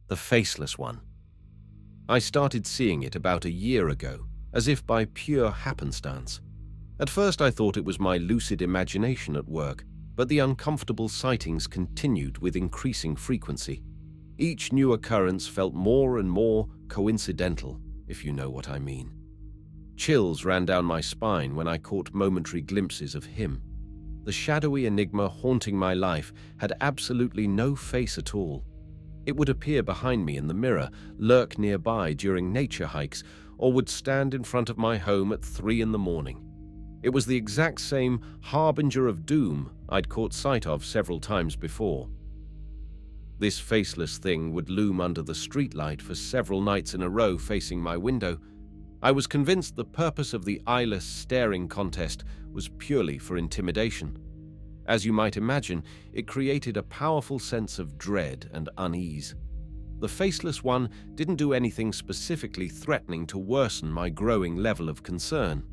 The Faceless one. I started seeing it about a year ago, as if by pure happenstance. At first I thought it was my lucid imagination at work, but the uncomfortable sightings continued with increasing frequency. Each new occurrence felt more and more coincidental, if you know what I mean. Chills ran down my spine when I caught momentary glimpses of him. The shadowy enigma haunting my life had absolutely no face at all. It would appear behind me in the mirror, lurk nearby during nature hikes, or would stand in front of my home at 3 in the morning. It was the exact same harbinger of doom I'd caught sight of several times before. This faceless thing would loom under the streetlight for several nights in a row facing my window. I was convinced the purpose of the eyeless staring contest was purely for intimidation. As you might imagine, it created a powerful sense of dread and unease. The Faceless one didn't do anything specifically threatening to worsen my growing level of concern.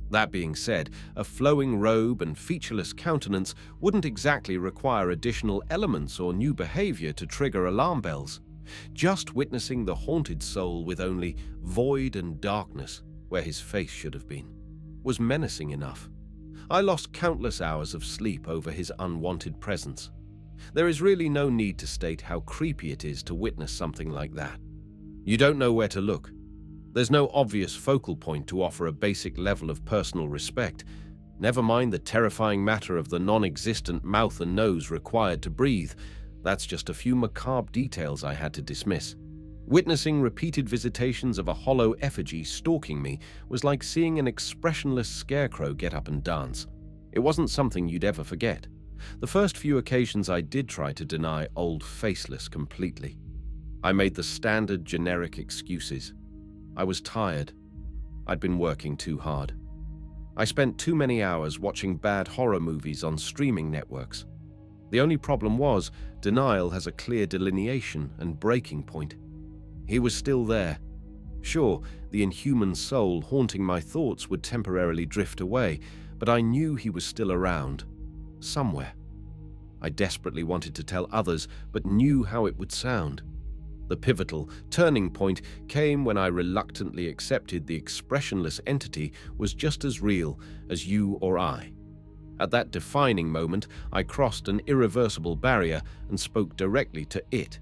That being said, a flowing robe and featureless countenance wouldn't exactly require additional elements or new behavior to trigger alarm bells. Just witnessing the haunted soul with only void and darkness, where his face should have been, was menacing enough. I lost countless hours of sleep over his unwanted presence. There is really no need to state how creepy it is to witness something like that. You don't know where to look. There's no obvious focal point to offer a basic level of personal respect, never mind the terrifying matter of the non-existent mouth and nose required to breathe. That's just a few macabre details I had to dismiss. Witnessing repeated visitations of a hollow effigy stalking me was like seeing an expressionless scarecrow get up and dance. It wasn't something you'd ever forget. The first few occasions I did try to deny old Faceless completely. I made the standard generic excuses. I was tired. I'd been working too hard. I spent too many hours watching bad horror movies on streaming networks. The only problem was, denial has a clear delineation and breaking point. He was still there. Sure, the inhuman soul haunting my thoughts would temporarily drift away, but I knew he was still around. Somewhere. I desperately wanted to tell others, but knew how it would sound. The pivotal turning point came when I reluctantly accepted the expressionless entity was just as real as you or I. At that defining moment, I crossed an irreversible barrier and spoke directly to it.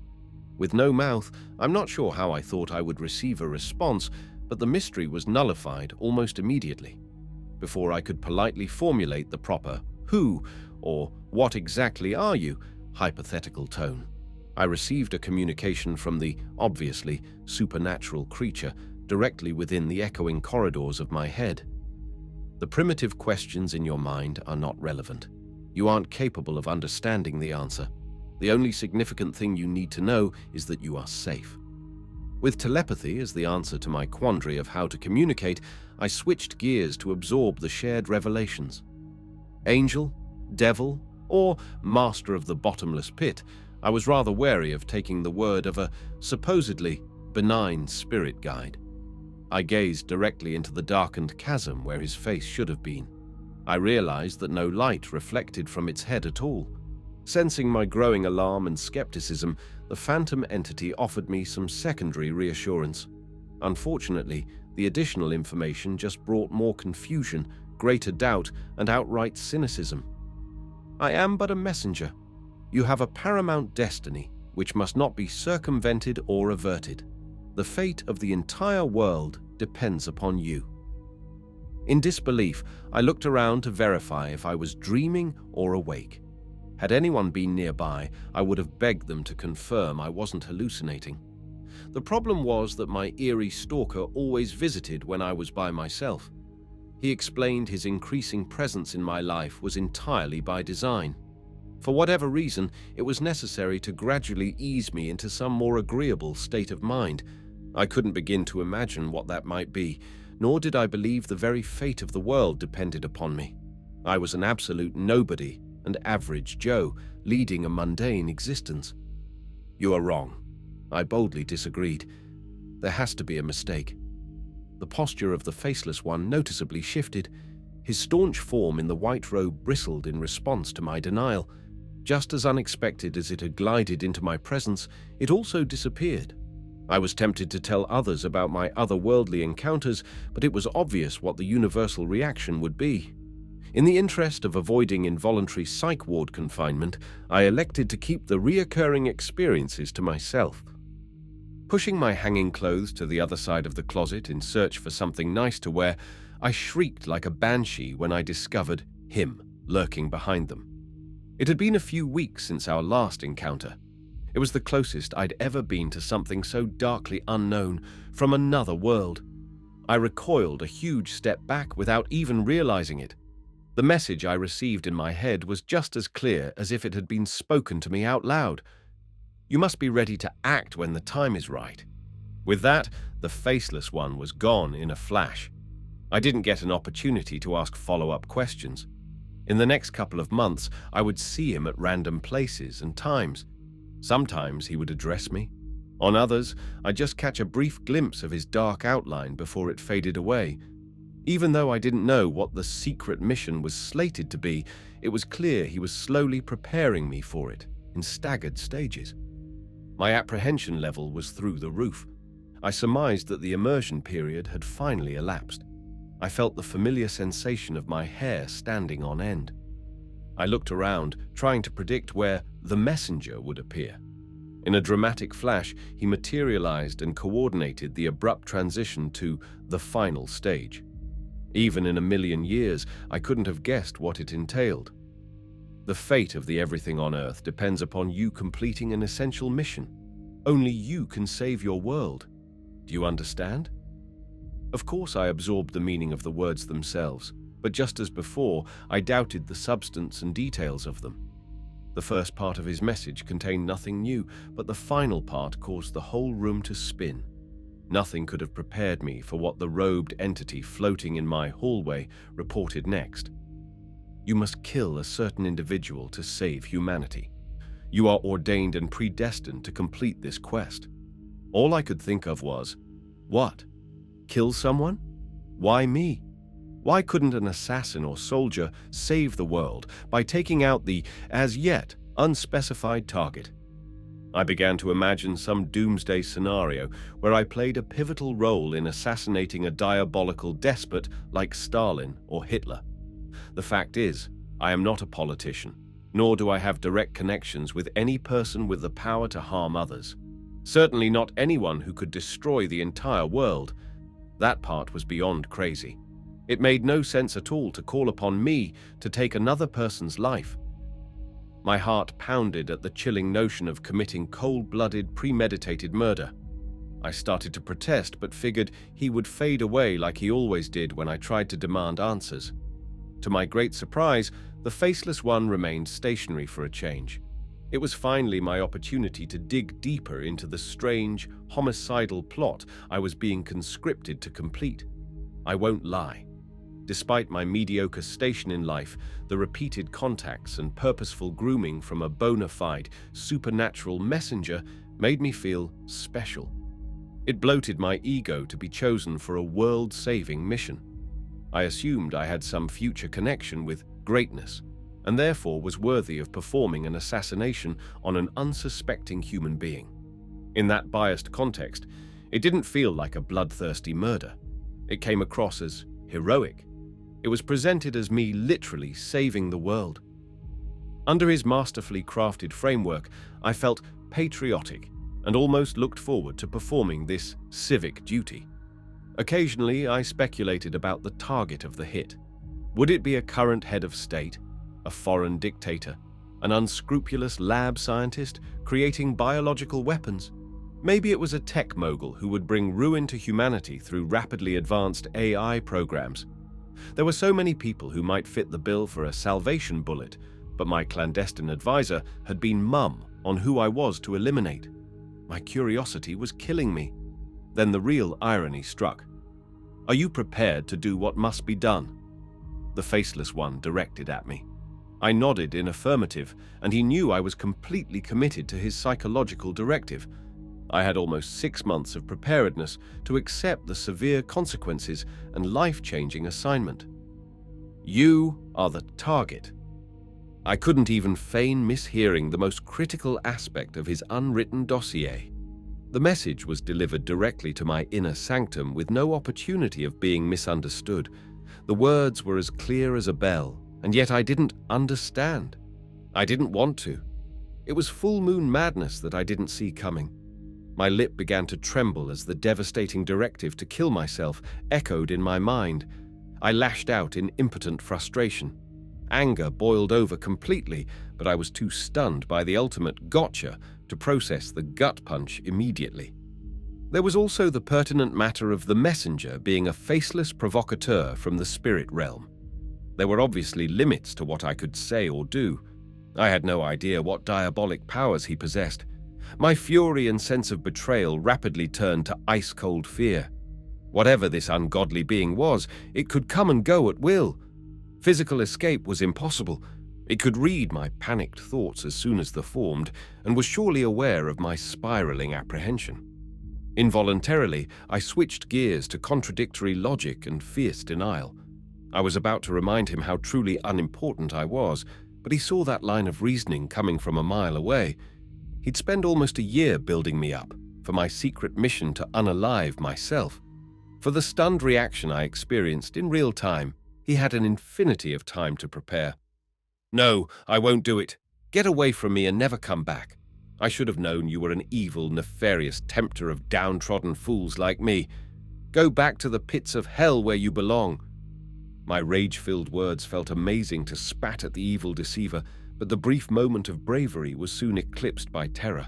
With no mouth, I'm not sure how I thought I would receive a response, but the mystery was nullified almost immediately. Before I could politely formulate the proper "who" or "what exactly are you" hypothetical tone, I received a communication from the, obviously, supernatural creature directly within the echoing corridors of my head. The primitive questions in your mind are not relevant. You aren't capable of understanding the answer. The only significant thing you need to know is that you are safe. With telepathy as the answer to my quandary of how to communicate, I switched gears to absorb the shared revelations. Angel, devil, or master of the bottomless pit, I was rather wary of taking the word of a supposedly benign spirit guide. I gazed directly into the darkened chasm where his face should have been. I realized that no light reflected from its head at all. Sensing my growing alarm and skepticism, the phantom entity offered me some secondary reassurance. Unfortunately, the additional information just brought more confusion, greater doubt, and outright cynicism. I am but a messenger. You have a paramount destiny, which must not be circumvented or averted. The fate of the entire world depends upon you. In disbelief, I looked around to verify if I was dreaming or awake. Had anyone been nearby, I would have begged them to confirm I wasn't hallucinating. The problem was that my eerie stalker always visited when I was by myself. He explained his increasing presence in my life was entirely by design. For whatever reason, it was necessary to gradually ease me into some more agreeable state of mind. I couldn't begin to imagine what that might be, nor did I believe the very fate of the world depended upon me. I was an absolute nobody and average Joe, leading a mundane existence. You are wrong. I boldly disagreed. There has to be a mistake. The posture of the faceless one noticeably shifted. His staunch form in the white robe bristled in response to my denial. Just as unexpected as it had glided into my presence, it also disappeared. I was tempted to tell others about my otherworldly encounters, but it was obvious what the universal reaction would be. In the interest of avoiding involuntary psych ward confinement, I elected to keep the reoccurring experiences to myself. Pushing my hanging clothes to the other side of the closet in search for something nice to wear, I shrieked like a banshee when I discovered him lurking behind them. It had been a few weeks since our last encounter. It was the closest I'd ever been to something so darkly unknown from another world. I recoiled a huge step back without even realizing it. The message I received in my head was just as clear as if it had been spoken to me out loud. You must be ready to act when the time is right. With that, the faceless one was gone in a flash. I didn't get an opportunity to ask follow-up questions. In the next couple of months, I would see him at random places and times. Sometimes he would address me. On others, I'd just catch a brief glimpse of his dark outline before it faded away. Even though I didn't know what the secret mission was slated to be, it was clear he was slowly preparing me for it, in staggered stages. My apprehension level was through the roof. I surmised that the immersion period had finally elapsed. I felt the familiar sensation of my hair standing on end. I looked around, trying to predict where the messenger would appear. In a dramatic flash, he materialized and coordinated the abrupt transition to the final stage. Even in a million years, I couldn't have guessed what it entailed. The fate of the everything on Earth depends upon you completing an essential mission. Only you can save your world. Do you understand? Of course, I absorbed the meaning of the words themselves, but just as before, I doubted the substance and details of them. The first part of his message contained nothing new, but the final part caused the whole room to spin. Nothing could have prepared me for what the robed entity floating in my hallway reported next. You must kill a certain individual to save humanity. You are ordained and predestined to complete this quest. All I could think of was, what? Kill someone? Why me? Why couldn't an assassin or soldier save the world by taking out the, as yet, unspecified target? I began to imagine some doomsday scenario where I played a pivotal role in assassinating a diabolical despot like Stalin or Hitler. The fact is, I am not a politician, nor do I have direct connections with any person with the power to harm others. Certainly not anyone who could destroy the entire world. That part was beyond crazy. It made no sense at all to call upon me to take another person's life. My heart pounded at the chilling notion of committing cold-blooded, premeditated murder. I started to protest, but figured he would fade away like he always did when I tried to demand answers. To my great surprise, the faceless one remained stationary for a change. It was finally my opportunity to dig deeper into the strange, homicidal plot I was being conscripted to complete. I won't lie. Despite my mediocre station in life, the repeated contacts and purposeful grooming from a bona fide, supernatural messenger made me feel special. It bloated my ego to be chosen for a world-saving mission. I assumed I had some future connection with greatness, and therefore was worthy of performing an assassination on an unsuspecting human being. In that biased context, it didn't feel like a bloodthirsty murder. It came across as heroic. It was presented as me literally saving the world. Under his masterfully crafted framework, I felt patriotic and almost looked forward to performing this civic duty. Occasionally, I speculated about the target of the hit. Would it be a current head of state, a foreign dictator, an unscrupulous lab scientist creating biological weapons? Maybe it was a tech mogul who would bring ruin to humanity through rapidly advanced AI programs. There were so many people who might fit the bill for a salvation bullet, but my clandestine advisor had been mum on who I was to eliminate. My curiosity was killing me. Then the real irony struck. Are you prepared to do what must be done? The faceless one directed at me. I nodded in affirmative, and he knew I was completely committed to his psychological directive. I had almost 6 months of preparedness to accept the severe consequences and life-changing assignment. You are the target. I couldn't even feign mishearing the most critical aspect of his unwritten dossier. The message was delivered directly to my inner sanctum with no opportunity of being misunderstood. The words were as clear as a bell, and yet I didn't understand. I didn't want to. It was full moon madness that I didn't see coming. My lip began to tremble as the devastating directive to kill myself echoed in my mind. I lashed out in impotent frustration. Anger boiled over completely, but I was too stunned by the ultimate gotcha to process the gut punch immediately. There was also the pertinent matter of the messenger being a faceless provocateur from the spirit realm. There were obviously limits to what I could say or do. I had no idea what diabolic powers he possessed. My fury and sense of betrayal rapidly turned to ice-cold fear. Whatever this ungodly being was, it could come and go at will. Physical escape was impossible. It could read my panicked thoughts as soon as they formed, and was surely aware of my spiraling apprehension. Involuntarily, I switched gears to contradictory logic and fierce denial. I was about to remind him how truly unimportant I was, but he saw that line of reasoning coming from a mile away. He'd spend almost a year building me up for my secret mission to unalive myself. For the stunned reaction I experienced in real time, he had an infinity of time to prepare. "No, I won't do it. Get away from me and never come back. I should have known you were an evil, nefarious tempter of downtrodden fools like me. Go back to the pits of hell where you belong." My rage-filled words felt amazing to spat at the evil deceiver, but the brief moment of bravery was soon eclipsed by terror.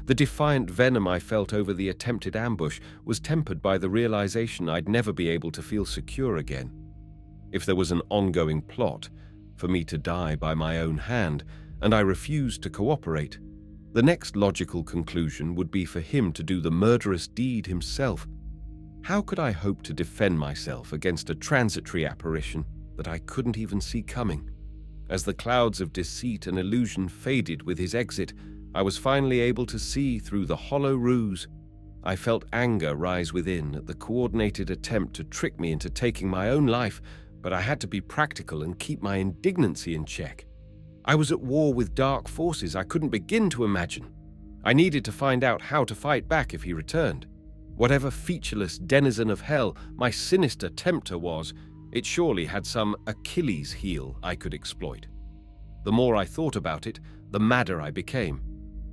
The defiant venom I felt over the attempted ambush was tempered by the realization I'd never be able to feel secure again. If there was an ongoing plot for me to die by my own hand, and I refused to cooperate, the next logical conclusion would be for him to do the murderous deed himself. How could I hope to defend myself against a transitory apparition that I couldn't even see coming? As the clouds of deceit and illusion faded with his exit, I was finally able to see through the hollow ruse. I felt anger rise within at the coordinated attempt to trick me into taking my own life, but I had to be practical and keep my indignancy in check. I was at war with dark forces I couldn't begin to imagine. I needed to find out how to fight back if he returned. Whatever featureless denizen of hell my sinister tempter was, it surely had some Achilles heel I could exploit. The more I thought about it, the madder I became.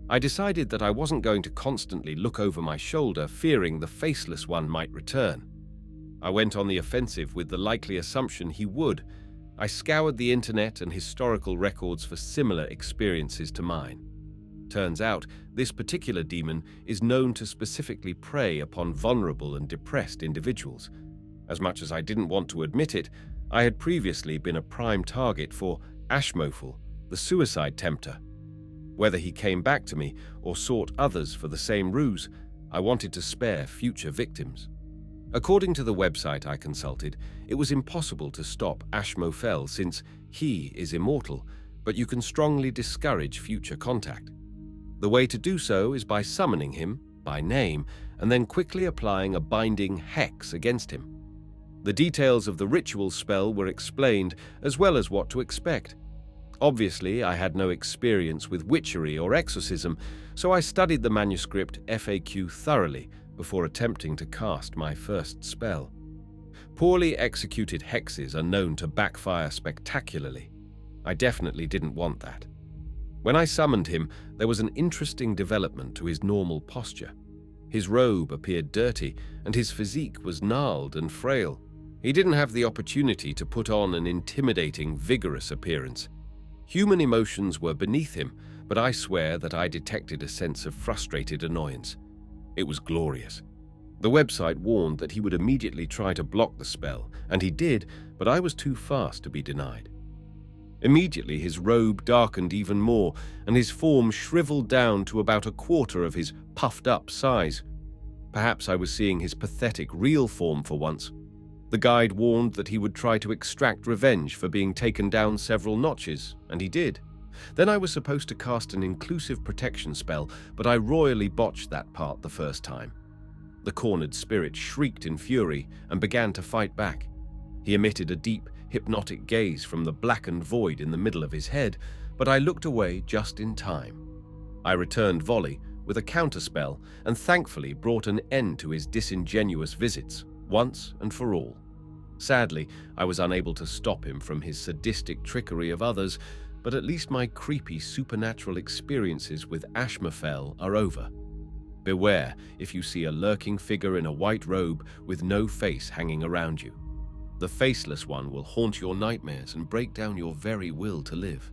I decided that I wasn't going to constantly look over my shoulder, fearing the faceless one might return. I went on the offensive with the likely assumption he would. I scoured the internet and historical records for similar experiences to mine. Turns out, this particular demon is known to specifically prey upon vulnerable and depressed individuals. As much as I didn't want to admit it, I had previously been a prime target for Ashmofel, the suicide tempter. Whether he came back to me or sought others for the same ruse, I wanted to spare future victims. According to the website I consulted, it was impossible to stop Ashmofel since he is immortal, but you can strongly discourage future contact. The way to do so is by summoning him by name and then quickly applying a binding hex against him. The details of the ritual spell were explained, as well as what to expect. Obviously, I had no experience with witchery or exorcism, so I studied the manuscript FAQ thoroughly before attempting to cast my first spell. Poorly executed hexes are known to backfire spectacularly. I definitely didn't want that. When I summoned him, there was an interesting development to his normal posture. His robe appeared dirty, and his physique was gnarled and frail. He didn't have the opportunity to put on an intimidating, vigorous appearance. Human emotions were beneath him, but I swear that I detected a sense of frustrated annoyance. It was glorious. The website warned that he would immediately try to block the spell, and he did, but I was too fast to be denied. Immediately his robe darkened even more, and his form shriveled down to about a quarter of his puffed-up size. Perhaps I was seeing his pathetic real form for once. The guide warned that he would try to extract revenge for being taken down several notches, and he did. Then I was supposed to cast an inclusive protection spell, but I royally botched that part the first time. The cornered spirit shrieked in fury and began to fight back. He emitted a deep, hypnotic gaze from the blackened void in the middle of his head, but I looked away just in time. I returned volley with a counterspell and thankfully brought an end to his disingenuous visits, once and for all. Sadly, I was unable to stop him from his sadistic trickery of others, but at least my creepy supernatural experiences with ashmofel are over. Beware if you see a lurking figure in a white robe with no face hanging around you. The faceless one will haunt your nightmares and break down your very will to live.